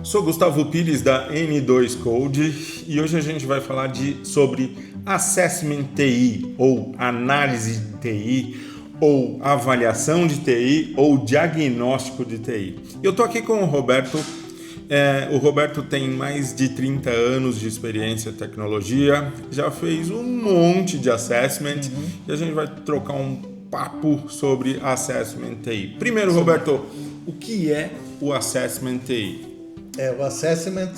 Sou Gustavo Pires da N2 Code e hoje a gente vai falar sobre Assessment TI, ou análise de TI, ou avaliação de TI, ou diagnóstico de TI. Eu estou aqui com o Roberto. O Roberto tem mais de 30 anos de experiência em tecnologia, já fez um monte de assessment e a gente vai trocar um papo sobre Assessment TI. Primeiro, Roberto, o que é o Assessment TI? O Assessment,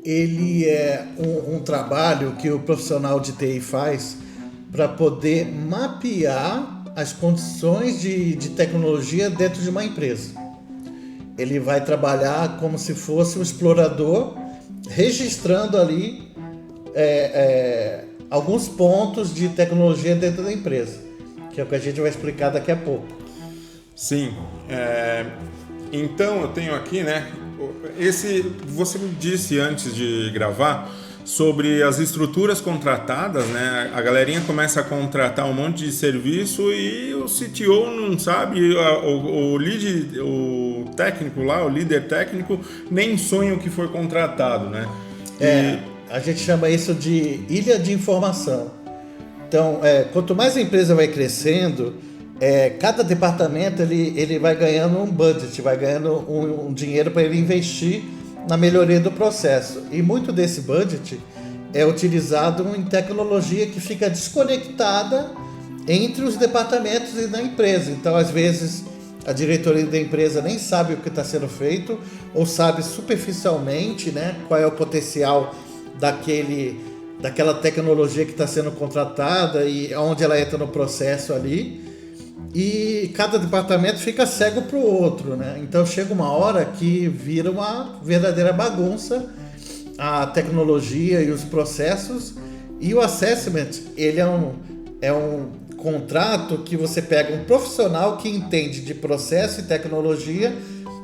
ele é um trabalho que o profissional de TI faz para poder mapear as condições de tecnologia dentro de uma empresa. Ele vai trabalhar como se fosse um explorador, registrando ali alguns pontos de tecnologia dentro da empresa, que é o que a gente vai explicar daqui a pouco. Sim, então eu tenho aqui, você me disse antes de gravar sobre as estruturas contratadas, né? A galerinha começa a contratar um monte de serviço e o CTO não sabe, o técnico lá, o líder técnico, nem sonha o que foi contratado, né? A gente chama isso de ilha de informação. Então, quanto mais a empresa vai crescendo, cada departamento ele vai ganhando um budget, vai ganhando um dinheiro para ele investir na melhoria do processo. E muito desse budget é utilizado em tecnologia que fica desconectada entre os departamentos e na empresa. Então, às vezes, a diretoria da empresa nem sabe o que está sendo feito ou sabe superficialmente, né, qual é o potencial daquela tecnologia que está sendo contratada e onde ela entra no processo ali. E cada departamento fica cego para o outro, né? Então chega uma hora que vira uma verdadeira bagunça a tecnologia e os processos. E o assessment, ele é um contrato que você pega um profissional que entende de processo e tecnologia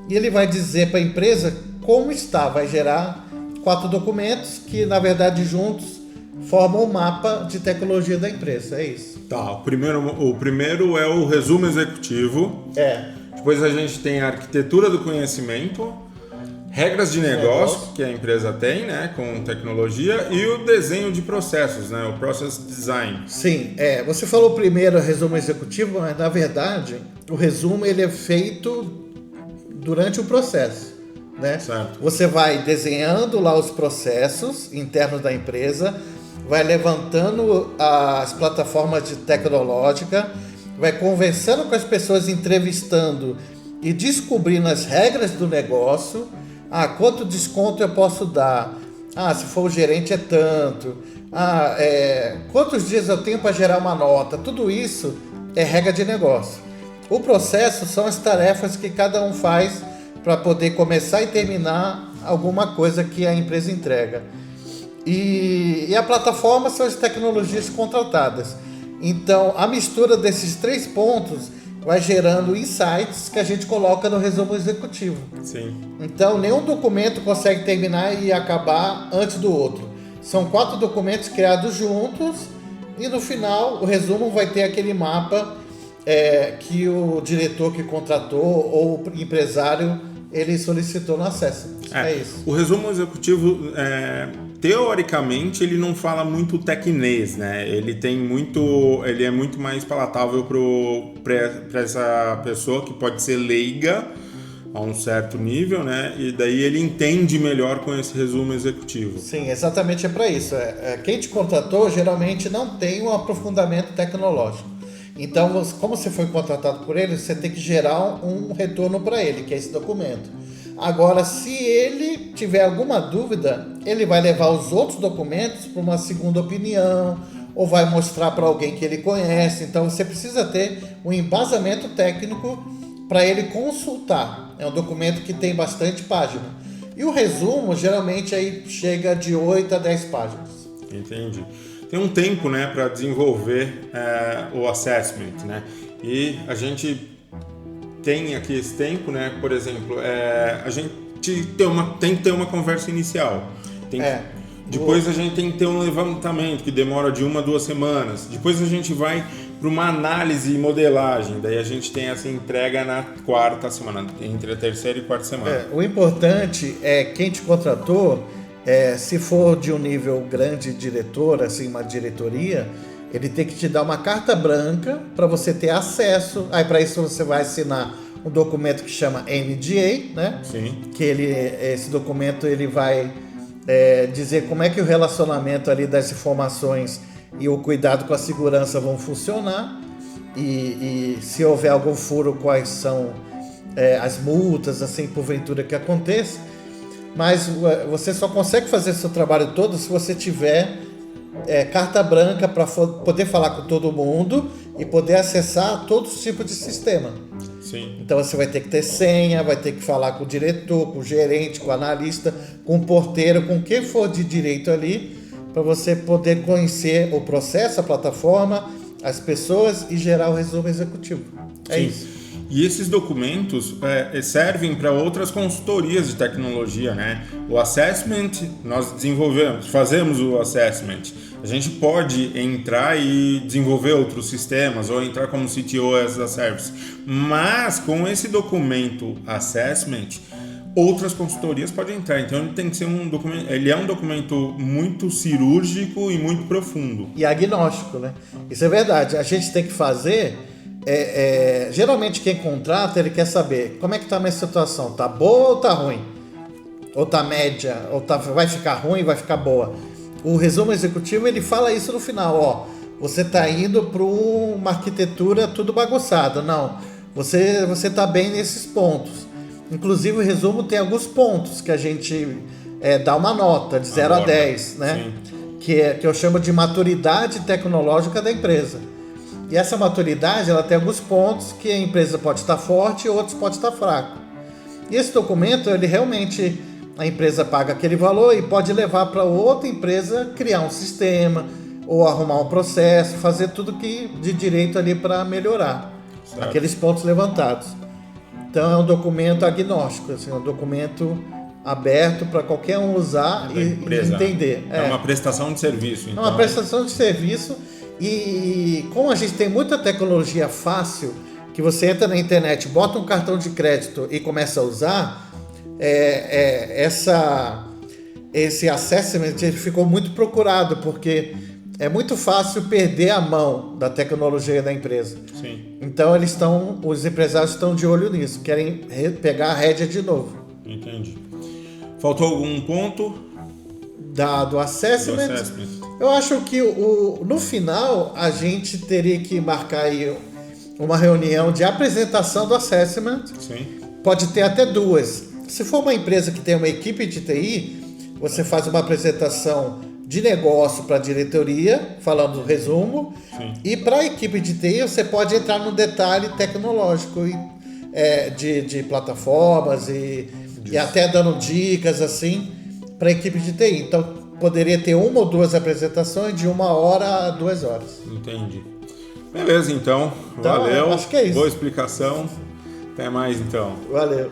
e ele vai dizer para a empresa como está, vai gerar 4 documentos que na verdade juntos formam um mapa de tecnologia da empresa, é isso. Tá, o primeiro é o resumo executivo. Depois a gente tem a arquitetura do conhecimento, regras de negócio que a empresa tem, né, com tecnologia, e o desenho de processos, né, o process design. Sim, você falou primeiro o resumo executivo, mas na verdade o resumo ele é feito durante o processo, né? Certo. Você vai desenhando lá os processos internos da empresa, vai levantando as plataformas tecnológicas, vai conversando com as pessoas, entrevistando e descobrindo as regras do negócio. Quanto desconto eu posso dar? Se for o gerente é tanto. Quantos dias eu tenho para gerar uma nota? Tudo isso é regra de negócio. O processo são as tarefas que cada um faz para poder começar e terminar alguma coisa que a empresa entrega. E a plataforma são as tecnologias contratadas. Então, a mistura desses 3 pontos vai gerando insights que a gente coloca no resumo executivo. Sim. Então, nenhum documento consegue terminar e acabar antes do outro. São 4 documentos criados juntos e no final o resumo vai ter aquele mapa que o diretor que contratou ou o empresário ele solicitou no acesso. É isso. O resumo executivo, teoricamente, ele não fala muito tecnês, né? Ele é muito mais palatável para essa pessoa que pode ser leiga a um certo nível, né? E daí ele entende melhor com esse resumo executivo. Sim, exatamente, é para isso. Quem te contratou geralmente não tem um aprofundamento tecnológico. Então, como você foi contratado por ele, você tem que gerar um retorno para ele, que é esse documento. Agora, se ele tiver alguma dúvida, ele vai levar os outros documentos para uma segunda opinião ou vai mostrar para alguém que ele conhece. Então, você precisa ter um embasamento técnico para ele consultar. É um documento que tem bastante página. E o resumo, geralmente, aí chega de 8 a 10 páginas. Entendi. Tem um tempo, né, para desenvolver o assessment, né? E a gente tem aqui esse tempo, né? Por exemplo, a gente tem que ter uma conversa inicial. Depois a gente tem que ter um levantamento que demora de 1 a 2 semanas. Depois a gente vai para uma análise e modelagem. Daí a gente tem essa entrega na quarta semana, entre a terceira e quarta semana. O importante é quem te contratou, se for de um nível grande diretor, assim, uma diretoria, ele tem que te dar uma carta branca para você ter acesso. Aí para isso você vai assinar um documento que chama NDA, né? Sim. Que esse documento ele vai dizer como é que o relacionamento ali das informações e o cuidado com a segurança vão funcionar e se houver algum furo, quais são as multas, assim, porventura que aconteça. Mas você só consegue fazer seu trabalho todo se você tiver carta branca para poder falar com todo mundo e poder acessar todos os tipos de sistema. Sim. Então você vai ter que ter senha, vai ter que falar com o diretor, com o gerente, com o analista, com o porteiro, com quem for de direito ali, para você poder conhecer o processo, a plataforma, as pessoas e gerar o resumo executivo. É Sim. isso. E esses documentos servem para outras consultorias de tecnologia, né? O assessment, nós fazemos o assessment. A gente pode entrar e desenvolver outros sistemas ou entrar como CTO as a service. Mas com esse documento assessment, outras consultorias podem entrar. Então ele tem que ser um documento, ele é um documento muito cirúrgico e muito profundo. E agnóstico, né? Isso é verdade. A gente tem que fazer. Geralmente quem contrata, ele quer saber como é que tá a minha situação, tá boa ou tá ruim? Ou tá média, ou vai ficar ruim, vai ficar boa. O resumo executivo, ele fala isso no final, ó, você tá indo para uma arquitetura tudo bagunçada. Não, você tá bem nesses pontos. Inclusive o resumo tem alguns pontos que a gente dá uma nota de 0 a 10, né? Que eu chamo de maturidade tecnológica da empresa. E essa maturidade, ela tem alguns pontos que a empresa pode estar forte e outros pode estar fraco. E esse documento, ele realmente, a empresa paga aquele valor e pode levar para outra empresa criar um sistema ou arrumar um processo, fazer tudo que de direito ali para melhorar aqueles pontos levantados. Então é um documento agnóstico, assim, um documento aberto para qualquer um usar e entender. É uma prestação de serviço. Então. É uma prestação de serviço. E como a gente tem muita tecnologia fácil, que você entra na internet, bota um cartão de crédito e começa a usar, esse assessment ele ficou muito procurado, porque é muito fácil perder a mão da tecnologia da empresa. Sim. Então os empresários estão de olho nisso, querem pegar a rédea de novo. Entendi. Faltou algum ponto? Do assessment? Eu acho que no final a gente teria que marcar aí uma reunião de apresentação do assessment. Sim. Pode ter até 2. Se for uma empresa que tem uma equipe de TI, você faz uma apresentação de negócio para a diretoria, falando do resumo. Sim. E para a equipe de TI você pode entrar no detalhe tecnológico de plataformas e até dando dicas assim para a equipe de TI. Então poderia ter 1 ou 2 apresentações de 1 hora a 2 horas. Entendi. Beleza, então. Valeu. Acho que é isso. Boa explicação. Até mais, então. Valeu.